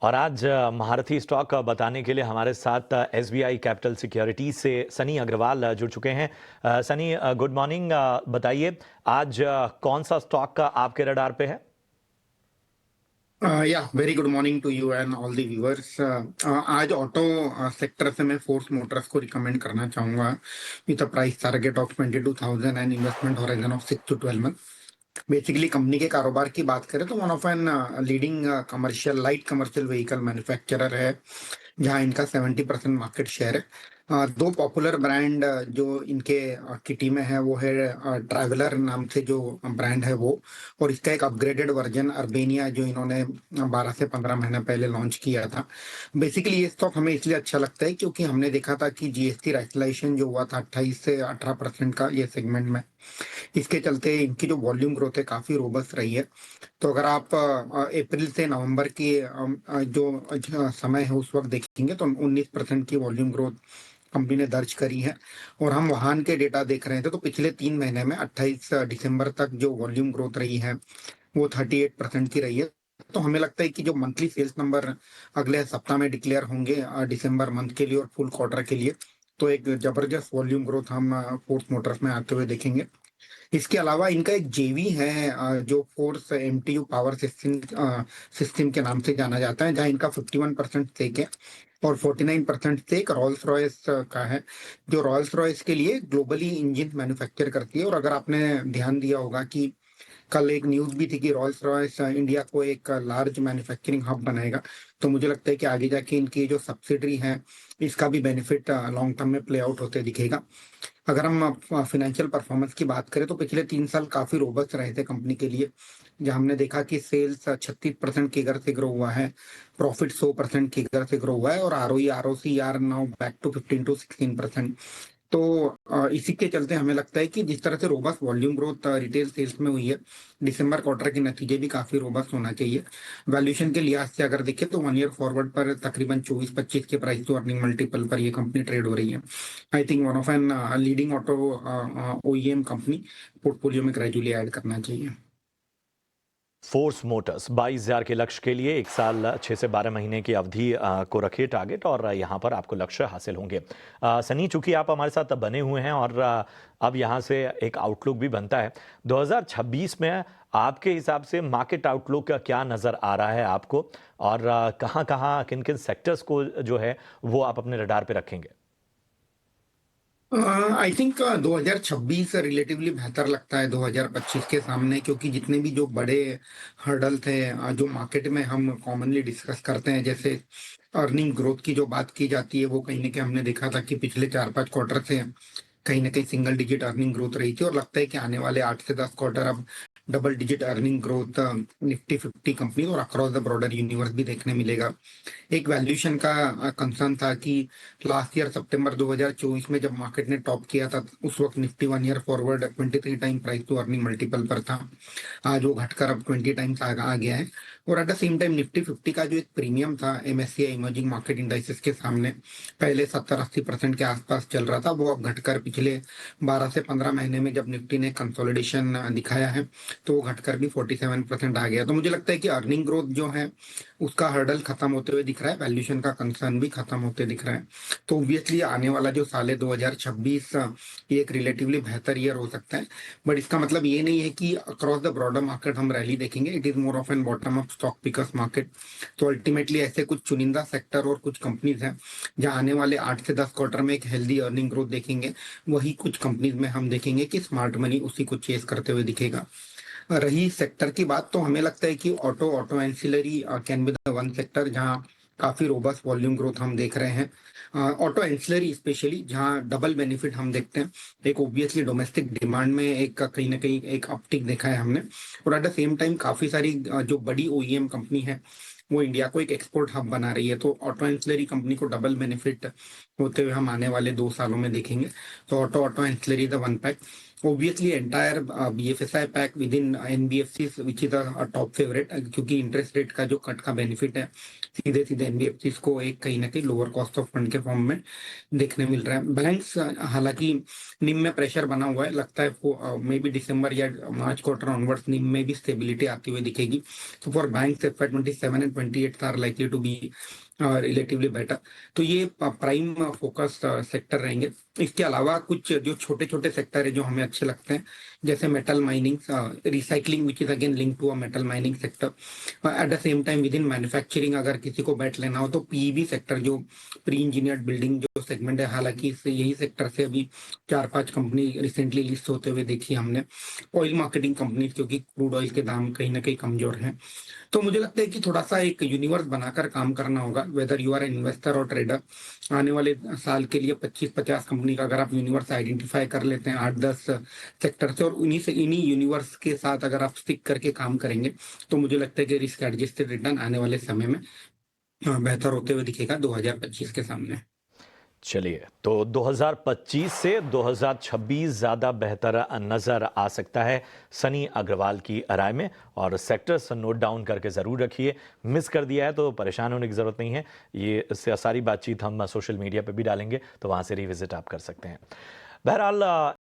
और आज महारथी स्टॉक बताने के लिए हमारे साथ एसबीआई कैपिटल सिक्योरिटीज से सनी अग्रवाल जुड़ चुके हैं। Sunny, good morning. बताइए आज कौन सा स्टॉक आपके रडार पे है? या very good morning to you and all the viewers. आज ऑटो सेक्टर से मैं फोर्स मोटर्स को रिकमेंड करना चाहूंगा with a price target of 22,000 and investment horizon of 6 to 12 month. Basically company के कारोबार की बात करें तो one of an leading commercial light commercial vehicle manufacturer है, जहां इनका 70% मार्केट शेयर है। दो पॉपुलर ब्रांड जो इनके किटी में है वो है ट्रैवलर नाम से जो ब्रांड है वो, और इसका एक अपग्रेडेड वर्जन अर्बेनिया जो इन्होंने 12 से 15 महीने पहले लॉन्च किया था। बेसिकली ये स्टॉक हमें इसलिए अच्छा लगता है क्योंकि हमने देखा था कि जीएसटी रैशनलाइजेशन जो हुआ था 28 से 18% का ये सेगमेंट में, इसके चलते इनकी जो वॉल्यूम ग्रोथ है काफी रोबस्ट रही है। तो अगर आप अप्रैल से नवंबर की जो समय है उस वक्त देखेंगे तो 19% की वॉल्यूम ग्रोथ कंपनी ने दर्ज करी है। और हम वाहन के डेटा देख रहे थे तो पिछले 3 महीने में 28 दिसंबर तक जो वॉल्यूम ग्रोथ रही है वो 38% की रही है। तो हमें लगता है कि जो मंथली सेल्स नंबर अगले सप्ताह में डिक्लेयर होंगे दिसंबर मंथ के लिए और फुल क्वार्टर के लिए, तो एक जबरदस्त वॉल्यूम ग्रोथ हम फोर्स मोटर्स में आते हुए देखेंगे। इसके अलावा इनका एक जेवी है जो फोर्स एमटीयू पावर सिस्टम के नाम से जाना जाता है, जहां इनका 51% स्टेक है और 49% स्टेक रॉल्स रॉयस का है, जो रॉल्स रॉयस के लिए ग्लोबली इंजन मैन्युफैक्चर करती है। और अगर आपने ध्यान दिया होगा कि कल एक न्यूज भी थी कि रॉल्स रॉयस इंडिया को एक लार्ज मैन्युफैक्चरिंग हब बनाएगा, तो मुझे लगता है कि आगे जाके इनकी जो सब्सिडरी है इसका भी बेनिफिट लॉन्ग टर्म में प्ले आउट होते दिखेगा। अगर हम फाइनेंशियल परफॉर्मेंस की बात करें तो पिछले 3 साल काफी रोबस्ट रहे थे कंपनी के लिए, जहां हमने देखा कि सेल्स 36% की दर से ग्रो हुआ है, प्रॉफिट 100% की दर से ग्रो हुआ है और ROE ROC are now back to 15 to 16%। तो इसी के चलते हमें लगता है कि जिस तरह से robust volume growth retail sales में हुई है, दिसंबर क्वार्टर के नतीजे भी काफी रोबस्ट होना चाहिए। वैल्यूएशन के लिहाज से अगर देखें तो 1 ईयर फॉरवर्ड पर तकरीबन 24-25 के प्राइस टू अर्निंग मल्टीपल पर ये कंपनी ट्रेड हो रही है। I think one of an leading auto OEM company portfolio में ग्रेजुअली ऐड करना चाहिए। फोर्स मोटर्स 22,000 के लक्ष्य के लिए 1 साल 6 से 12 महीने की अवधि को रखिए टारगेट, और यहाँ पर आपको लक्ष्य हासिल होंगे। सनी, चूंकि आप हमारे साथ बने हुए हैं और अब यहाँ से एक आउटलुक भी बनता है 2026 में, आपके हिसाब से मार्केट आउटलुक क्या नज़र आ रहा है आपको, और कहाँ कहाँ किन किन सेक्टर्स को जो है वो आप अपने रडार पे रखेंगे? आई थिंक 2026 रिलेटिवली बेहतर लगता है 2025 के सामने, क्योंकि जितने भी जो बड़े हर्डल थे जो मार्केट में हम कॉमनली डिस्कस करते हैं, जैसे अर्निंग ग्रोथ की जो बात की जाती है, वो कहीं ना कहीं हमने देखा था कि पिछले 4-5 क्वार्टर से कहीं ना कहीं सिंगल डिजिट अर्निंग ग्रोथ रही थी, और लगता है कि आने वाले 8 से 10 क्वार्टर अब double digit earning growth Nifty 50 company और अक्रॉस द ब्रॉडर यूनिवर्स भी देखने मिलेगा। एक वैल्यूएशन का कंसर्न था कि लास्ट ईयर सितंबर 2024 में जब मार्केट ने टॉप किया था उस वक्त Nifty 1 year forward 23 time price to earning multiple पर था। आज वो घटकर अब 20 टाइम्स आ गया है। और eight the same time Nifty 50 का जो एक प्रीमियम था एमएससीआई इमर्जिंग मार्केट इंडाइसेस के सामने, पहले 70-80% के आसपास चल रहा था, वो अब घटकर पिछले 12 से 15 महीने में जब निफ्टी ने कंसोलिडेशन दिखाया है तो वो घटकर भी 47% आ गया। तो मुझे लगता है कि अर्निंग ग्रोथ जो है उसका हर्डल खत्म होते हुए दिख रहा है, वैल्यूएशन का कंसर्न भी खत्म होते दिख रहा है। तो ऑब्वियसली आने वाला जो साल है 2026 ये एक रिलेटिवली बेहतर ईयर हो सकता है। बट इसका मतलब ये नहीं है कि अक्रॉस द ब्रॉडर मार्केट हम रैली देखेंगे। It is more of an bottom up stock pickers market. तो अल्टीमेटली ऐसे कुछ चुनिंदा सेक्टर और कुछ कंपनीज हैं जहां आने वाले 8 से 10 क्वार्टर में एक हेल्दी अर्निंग ग्रोथ देखेंगे। वही कुछ कंपनीज में हम देखेंगे कि स्मार्ट मनी उसी को चेस करते हुए दिखेगा। रही सेक्टर की बात तो हमें लगता है कि auto auto ancillary can be the one sector जहां काफी रोबस्ट वॉल्यूम ग्रोथ हम देख रहे हैं। ऑटो एंसिलरी स्पेशली जहां डबल बेनिफिट हम देखते हैं, एक ऑब्वियसली डोमेस्टिक डिमांड में एक कहीं ना कहीं एक अपटिक देखा है हमने, और एट द सेम टाइम काफी सारी जो बड़ी ओईएम कंपनी है वो इंडिया को एक एक्सपोर्ट हब बना रही है। तो ऑटो एंसिलरी कंपनी को डबल बेनिफिट होते हुए हम आने वाले 2 सालों में देखेंगे। तो auto auto ancillary the one pack, obviously entire BFSI pack within NBFCs which is a top favorite, क्योंकि इंटरेस्ट रेट का जो कट का बेनिफिट है सीधे सीधे एनबीएफसीज को एक कहीं ना कहीं लोअर कॉस्ट ऑफ फंड के फॉर्म में देखने मिल रहा है। बैंक्स हालांकि निम में प्रेशर बना हुआ है, लगता है मे बी दिसंबर या मार्च क्वार्टर ऑनवर्ड्स निम में भी स्टेबिलिटी आती हुई दिखेगी। तो for banks FY 27 and 28 are likely to be relatively better. तो ये प्राइम फोकस सेक्टर रहेंगे। इसके अलावा कुछ जो छोटे छोटे सेक्टर है जो हमें अच्छे लगते हैं, जैसे metal mining, recycling which is again link to a metal mining sector. At the same time with in manufacturing अगर किसी को बैट लेना हो तो पीईबी सेक्टर, जो प्री इंजीनियर्ड बिल्डिंग जो सेगमेंट है, हालांकि इससे यही सेक्टर से अभी 4-5 कंपनी रिसेंटली लिस्ट होते हुए देखी हमने। ऑयल मार्केटिंग कंपनी, क्योंकि क्रूड ऑयल के दाम कहीं ना कहीं कमजोर हैं। तो मुझे लगता है कि थोड़ा सा एक यूनिवर्स बनाकर काम करना होगा, वेदर यू आर इन्वेस्टर और ट्रेडर। आने वाले साल के लिए 25-50 कंपनी का अगर आप यूनिवर्स आइडेंटिफाई कर लेते हैं 8-10 सेक्टर से, और इन्हीं यूनिवर्स के साथ अगर आप स्टिक करके काम करेंगे, तो मुझे लगता है कि रिस्क एडजस्टेड रिटर्न आने वाले समय में बेहतर होते हुए दिखेगा 2025 के सामने। चलिए, तो 2025 से 2026 ज़्यादा बेहतर नज़र आ सकता है सनी अग्रवाल की राय में। और सेक्टर्स नोट डाउन करके ज़रूर रखिए, मिस कर दिया है तो परेशान होने की ज़रूरत नहीं है। ये सारी बातचीत हम सोशल मीडिया पे भी डालेंगे, तो वहाँ से रिविजिट आप कर सकते हैं। बहरहाल